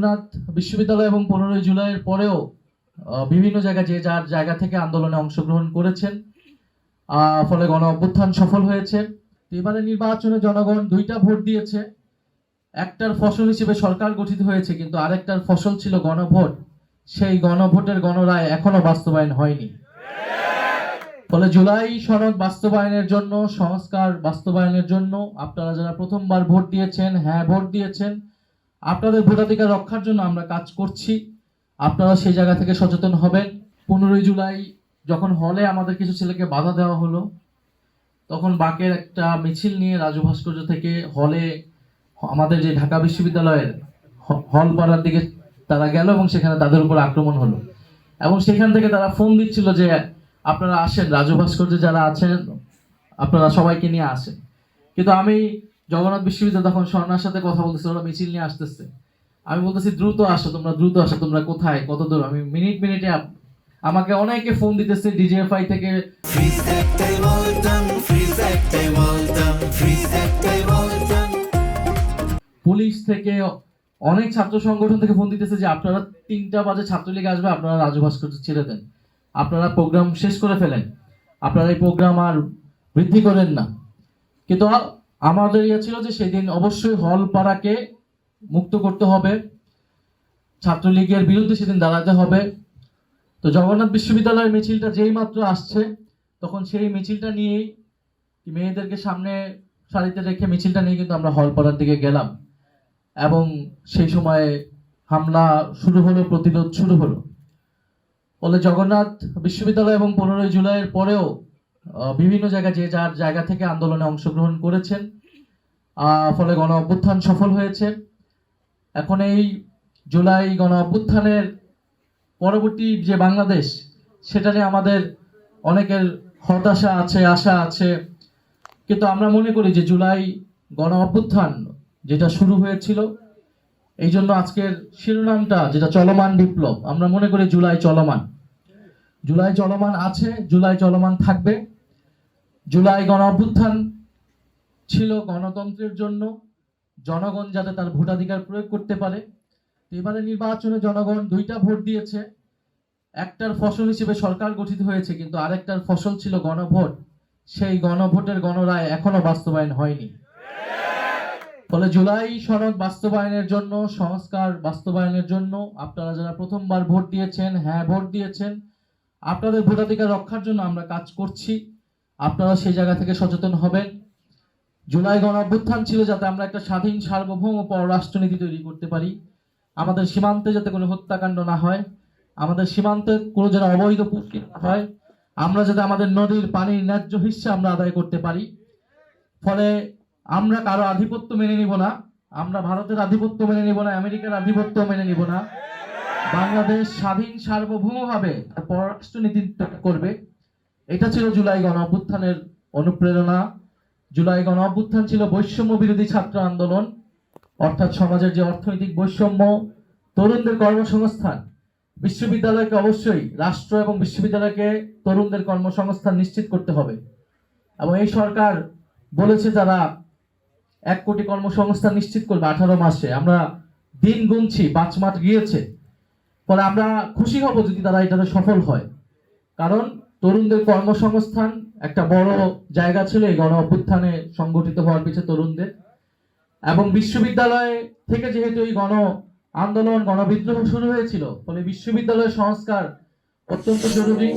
জগন্নাথ বিশ্ববিদ্যালয় এবং 15ই জুলাইয়ের পরেও বিভিন্ন জায়গায় যে যার জায়গা থেকে আন্দোলনে অংশগ্রহণ করেছেন, ফলে গণ অভ্যুত্থান সফল হয়েছে। এবারে নির্বাচনে জনগণ 2টা ভোট দিয়েছে। একটার ফসল হিসেবে সরকার গঠিত হয়েছে, কিন্তু আরেকটার ফসল ছিল গণভোট। সেই গণভোটের গণরায় এখনো বাস্তবায়ন হয়নি। ফলে জুলাই সনদ বাস্তবায়নের জন্য, সংস্কার বাস্তবায়নের জন্য আপনারা যারা প্রথমবার ভোট দিয়েছেন, হ্যাঁ ভোট দিয়েছেন, আপনাদের ভোটাধিকার রক্ষার জন্য আমরা কাজ করছি। আপনারা সেই জায়গা থেকে সচেতন হবেন। 15ই জুলাই যখন হলে আমাদের কিছু ছেলেকে বাধা দেওয়া হলো, তখন বাকের একটা মিছিল নিয়ে রাজু ভাস্কর্য থেকে হলে আমাদের যে ঢাকা বিশ্ববিদ্যালয়ের হল পাড়ার দিকে তারা গেল এবং সেখানে তাদের উপর আক্রমণ হলো। এবং সেখান থেকে তারা ফোন দিচ্ছিল যে আপনারা আসেন, রাজু ভাস্কর্যে যারা আছেন আপনারা সবাইকে নিয়ে আসেন। কিন্তু আমি জগন্নাথ বিশ্ববিদ্যালয় তখন স্বর্ণার সাথে কথা বলতেছি, ওরা মিছিল নিয়ে আসতেছে। আমি বলতেছি দ্রুত আসো, দ্রুত আসো, তোমরা কোথায়, কত দূর? আমি মিনিটে আমাকে অনেকে ফোন দিতেছে ডিজিএফআই থেকে, পুলিশ থেকে, অনেক ছাত্র সংগঠন থেকে ফোন দিতেছে যে আপনারা 3টা বাজে ছাত্রলীগ আসবে, আপনারা রাজু ভাস্কর্য ছেড়ে দেন, আপনারা প্রোগ্রাম শেষ করে ফেলেন, আপনারা এই প্রোগ্রাম আর বৃদ্ধি করেন না। কিন্তু আমাদের ইয়ে ছিল যে সেদিন অবশ্যই হল পাড়াকে মুক্ত করতে হবে, ছাত্রলীগের বিরুদ্ধে সেদিন দাঁড়াতে হবে। তো জগন্নাথ বিশ্ববিদ্যালয়ের মিছিলটা যেই মাত্র আসছে, তখন সেই মিছিলটা নিয়েই মেয়েদেরকে সামনে সারিতে রেখে মিছিলটা নিয়ে কিন্তু আমরা হল পাড়ার দিকে গেলাম এবং সেই সময় হামলা শুরু হলো, প্রতিরোধ শুরু হলো। ফলে জগন্নাথ বিশ্ববিদ্যালয় এবং 15ই জুলাইয়ের পরেও বিভিন্ন জায়গায় যে যার জায়গা থেকে আন্দোলনে অংশগ্রহণ করেছেন, ফলে গণ অভ্যুত্থান সফল হয়েছে। এখন এই জুলাই গণ অভ্যুত্থানের পরবর্তী যে বাংলাদেশ, সেটা নিয়ে আমাদের অনেকের হতাশা আছে, আশা আছে। কিন্তু আমরা মনে করি যে জুলাই গণ অভ্যুত্থান যেটা শুরু হয়েছিল, এই জন্য আজকের শিরোনামটা যেটা চলমান বিপ্লব, আমরা মনে করি জুলাই চলমান। জুলাই চলমান আছে, জুলাই চলমান থাকবে। জুলাই গণ অভ্যুত্থান ছিল গণতন্ত্রের জন্য, জনগণ যাতে তার ভোটাধিকার প্রয়োগ করতে পারে। এবারে নির্বাচনে জনগণ 2টা ভোট দিয়েছে। একটার ফসল হিসেবে সরকার গঠিত হয়েছে, কিন্তু আরেকটার ফসল ছিল গণভোট। সেই গণভোটের গণরায় এখনো বাস্তবায়ন হয়নি। ফলে জুলাই সনদ বাস্তবায়নের জন্য, সংস্কার বাস্তবায়নের জন্য আপনারা যারা প্রথমবার ভোট দিয়েছেন, হ্যাঁ ভোট দিয়েছেন, আপনাদের ভোটাধিকার রক্ষার জন্য আমরা কাজ করছি। আপনারা সেই জায়গা থেকে সচেতন হবেন। জুলাই গণ অভ্যুত্থান ছিল যাতে আমরা একটা স্বাধীন, সার্বভৌম পররাষ্ট্রনীতি তৈরি করতে পারি। আমাদের সীমান্তে যাতে কোনো হত্যাকাণ্ড না হয়, আমাদের সীমান্তে কোনো যেন অবৈধ পুষ্টি না হয়, আমরা যাতে আমাদের নদীর পানির ন্যায্য হিস্সা আমরা আদায় করতে পারি। ফলে আমরা কারো আধিপত্য মেনে নিব না, আমরা ভারতের আধিপত্য মেনে নিব না, আমেরিকার আধিপত্য মেনে নিব না। বাংলাদেশ স্বাধীন, সার্বভৌমভাবে পররাষ্ট্রনীতি করবে। এটা ছিল জুলাই গণ অভ্যুত্থানের অনুপ্রেরণা। জুলাই গণ অভ্যুত্থান ছিল বৈষম্য বিরোধী ছাত্র আন্দোলন, অর্থাৎ সমাজের যে অর্থনৈতিক বৈষম্য, তরুণদের কর্মসংস্থান। বিশ্ববিদ্যালয়কে অবশ্যই, রাষ্ট্র এবং বিশ্ববিদ্যালয়কে তরুণদের কর্মসংস্থান নিশ্চিত করতে হবে। এবং এই সরকার বলেছে তারা 1 কোটি কর্মসংস্থান নিশ্চিত করবে 18 মাসে। আমরা দিন গুনছি, 5 মাস গিয়েছে। ফলে আমরা খুশি হব যদি তারা এটাতে সফল হয়, কারণ তরুণদের কর্মসংস্থান একটা বড় জায়গা ছিল এই গণ অভ্যুত্থানে সংগঠিত হওয়ার পিছনে তরুণদের। এবং বিশ্ববিদ্যালয় থেকে যেহেতু এই গণ আন্দোলন, গণবিদ্রোহ শুরু হয়েছিল, ফলে বিশ্ববিদ্যালয় সংস্কার অত্যন্ত জরুরি।